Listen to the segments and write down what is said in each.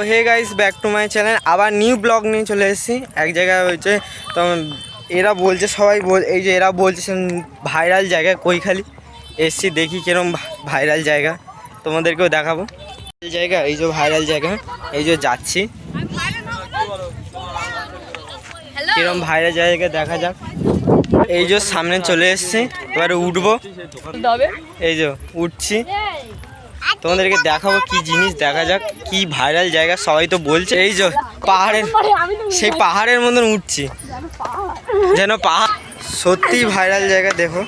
Hey guys, back to my channel. আবার new blog নিয়ে চলে এসেছি। এক জায়গায় হয়েছে তো এরা বলছে, সবাই এই যে এরা বলছে ভাইরাল জায়গা কৈখালি এসছি, দেখি কিরম ভাইরাল জায়গা, তোমাদেরকেও দেখাবো জায়গা। এই যে ভাইরাল জায়গা, এই যে যাচ্ছি, কিরম ভাইরাল জায়গা দেখা যাক। এই যে সামনে চলে এসছি, এবারে উঠবো। এই যে উঠছি, তোমাদেরকে দেখাবো কি জিনিস, দেখা যাক কি ভাইরাল জায়গা। সবাই তো বলছে এই যে পাহাড়ের, সেই পাহাড়ের মতন উঠছি, যেন পাহাড়। সত্যি ভাইরাল জায়গা। দেখো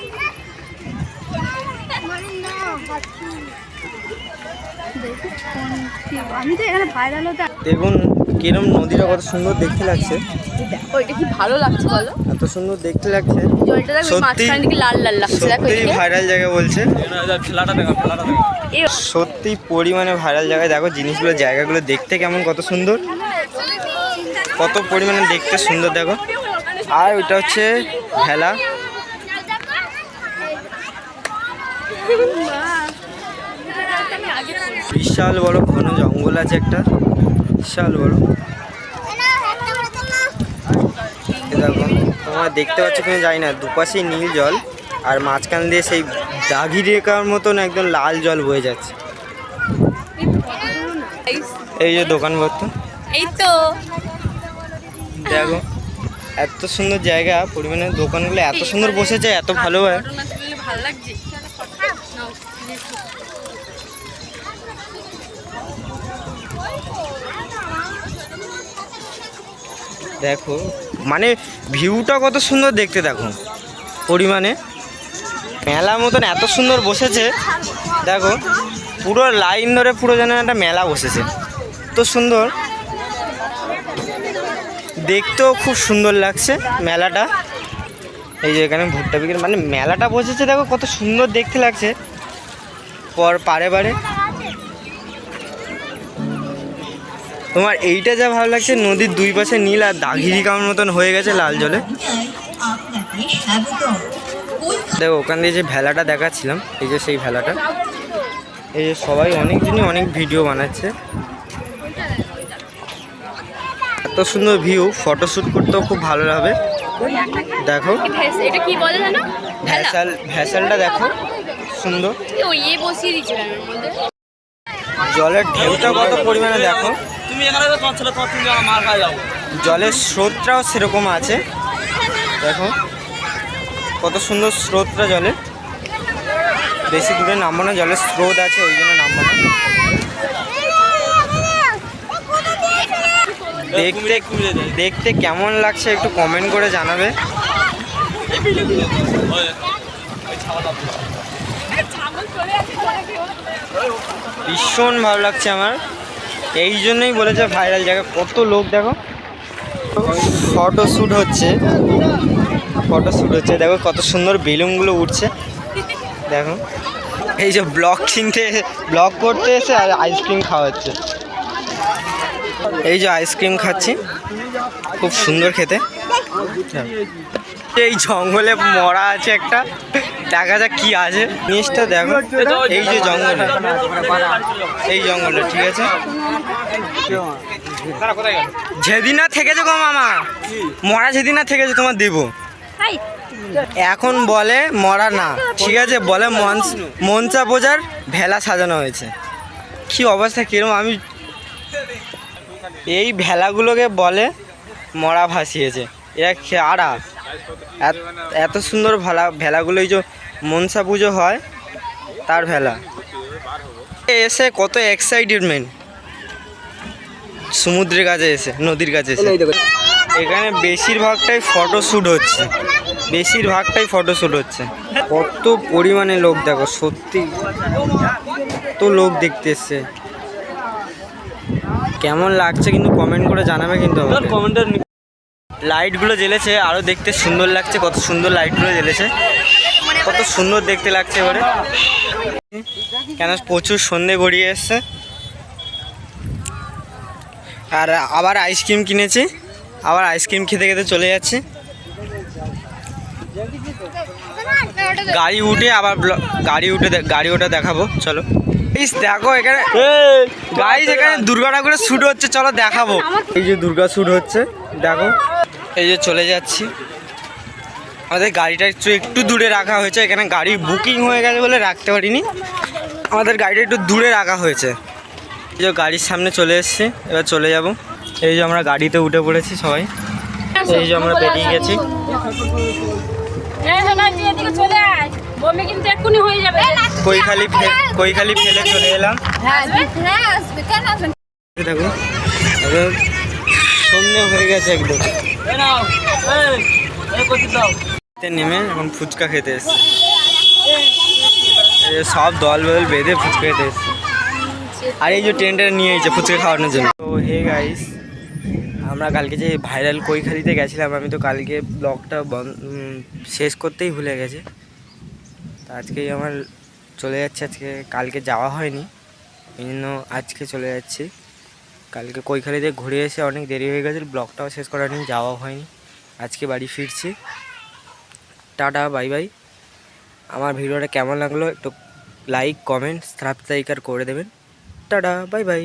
দেখুন কিরম নদীটা কত সুন্দর দেখতে লাগছে। ভালো লাগছে বলো, এত সুন্দর দেখতে লাগছে। সত্যি লাল লাল লাগছে। সত্যি ভাইরাল জায়গা বলছে, সত্যি পরিমাণে ভাইরাল জায়গায়। দেখো জিনিসগুলো, জায়গাগুলো দেখতে কেমন, কত সুন্দর, কত পরিমাণে দেখতে সুন্দর। দেখো, আর ওইটা হচ্ছে ভেলা। বিশাল বড় ঘন জঙ্গল আছে একটা, বিশাল বড়। দেখো তোমরা দেখতে পাচ্ছ কিনা জানি না, দুপাশেই নীল জল আর মাঝখান দিয়ে সেই দাগি রেখার মতন একদম লাল জল বয়ে যাচ্ছে। এই যে দোকানপত্র, এই তো দেখো এত সুন্দর জায়গা, পরিমাণে দোকানগুলো এত সুন্দর বসেছে, এত ভালো হয়। ভালো লাগছে। দেখো মানে ভিউটা কত সুন্দর দেখতে, দেখো পরিমাণে মেলা মতন এত সুন্দর বসেছে। দেখো পুরো লাইন ধরে পুরো যেন একটা মেলা বসেছে, তো সুন্দর দেখতেও খুব সুন্দর লাগছে মেলাটা। এই যে এখানে ভুট্টা বিক্রি, মানে মেলাটা বসেছে, দেখো কত সুন্দর দেখতে লাগছে। পারে পারে তোমার এইটা যা ভালো লাগছে, নদীর দুই পাশে নীল আর দাগিরি কামড় মতন হয়ে গেছে লাল জলে। দেখো ওখান দিয়ে যে ভেলাটা দেখাচ্ছিলাম, এই যে সেই ভেলাটা। এই যে সবাই অনেক দিনই অনেক ভিডিও বানাচ্ছে, এত সুন্দর ভিউ, ফটোশ্যুট করতেও খুব ভালো হবে। দেখো এটা কি বলে জানো, ভ্যাসেলটা দেখো সুন্দর, জলের ঢেউটা কত পরিমাণে দেখো। জলের স্রোতটাও সেরকম আছে, দেখো কত সুন্দর স্রোতটা জলে। বেশি দূরে নামবো না, জলের স্রোত আছে ওই জন্য নামবো না। দেখতে কেমন লাগছে একটু কমেন্ট করে জানাবে। ভীষণ ভালো লাগছে আমার, এই জন্যই বলেছে ভাইরাল জায়গা। কত লোক দেখো, ফটোশ্যুট হচ্ছে, দেখো কত সুন্দর বেলুনগুলো উঠছে। দেখো এই যে ব্লগ করতে এসে আর আইসক্রিম খাওয়া হচ্ছে। এই যে আইসক্রিম খাচ্ছি, খুব সুন্দর খেতে। এই জঙ্গলে মরা আছে একটা, দেখা যাক কি আছে জিনিসটা। দেখো এই যে জঙ্গলে, এই জঙ্গলে, ঠিক আছে। যেদিন না থেকেছে গো মামা, মরা যেদিন না থেকেছে তোমার দেবো। এখন বলে মরা না, ঠিক আছে, বলে মনসা পূজার ভেলা সাজানো হয়েছে। কি অবস্থা কিরম, আমি এই ভেলাগুলোকে বলে মরা ভাসিয়েছে এরা। আরা এত সুন্দর ভেলাগুলো, এই যে মনসা পুজো হয় তার ভেলা। এসে কত এক্সাইটেডমেন্ট সমুদ্রের কাছে এসে, নদীর কাছে এসে। এখানে বেশিরভাগটাই ফটোশ্যুট হচ্ছে, কত পরিমাণে লোক দেখো, সত্যি তো লোক দেখতে এসছে। কেমন লাগছে কিন্তু কমেন্ট করে জানাবে কিন্তু। লাইটগুলো জ্বেলেছে, আরও দেখতে সুন্দর লাগছে, কত সুন্দর লাইটগুলো জ্বেলেছে, কত সুন্দর দেখতে লাগছে এবারে। কেন প্রচুর সন্ধে গড়িয়ে এসছে। আর আবার আইসক্রিম কিনেছি, আবার আইসক্রিম খেতে খেতে চলে যাচ্ছি। গাড়ি উঠে আবার গাড়ি ওটা দেখাবো, চলো। দেখো এখানে গাইস, এখানে দুর্গা ঠাকুরের শুট হচ্ছে, চলো দেখাবো। এই যে দুর্গা শুট হচ্ছে, দেখো। এই যে চলে যাচ্ছি। আমাদের গাড়িটা একটু দূরে রাখা হয়েছে, এখানে গাড়ি বুকিং হয়ে গেছে বলে রাখতে পারিনি, আমাদের গাড়িটা একটু দূরে রাখা হয়েছে। এই যে গাড়ির সামনে চলে এসেছি, এবার চলে যাব। এই যে আমরা গাড়িতে উঠে পড়েছি সবাই, এই যে আমরা বেরিয়ে গেছি। কৈখালি ফেলে চলে এলাম। দেখো সন্ধে হয়ে গেছে একদম। নেমে এখন ফুচকা খেতে এসছি, সব দল বদল বেঁধে ফুচকা খেতে এসছি। আর এই যে ট্রেনটা নিয়ে এসেছে ফুচকা খাওয়ানোর জন্য। তো হে গাইস, আমরা কালকে যে ভাইরাল কৈখালিতে গেছিলাম, আমি তো কালকে ব্লগটা শেষ করতেই ভুলে গেছি। তো আজকেই আমার চলে যাচ্ছে, আজকে কালকে যাওয়া হয়নি, এই জন্য আজকে চলে যাচ্ছি। কালকে কৈখালিতে ঘুরে এসে অনেক দেরি হয়ে গেছে, ব্লগটাও শেষ করা নেই, যাওয়া হয়নি। আজকে বাড়ি ফিরছি। Tata, bye bye. আমার ভিডিওটা কেমন লাগলো একটু লাইক, কমেন্ট, সাবস্ক্রাইব করে দেবেন। Tata, bye bye.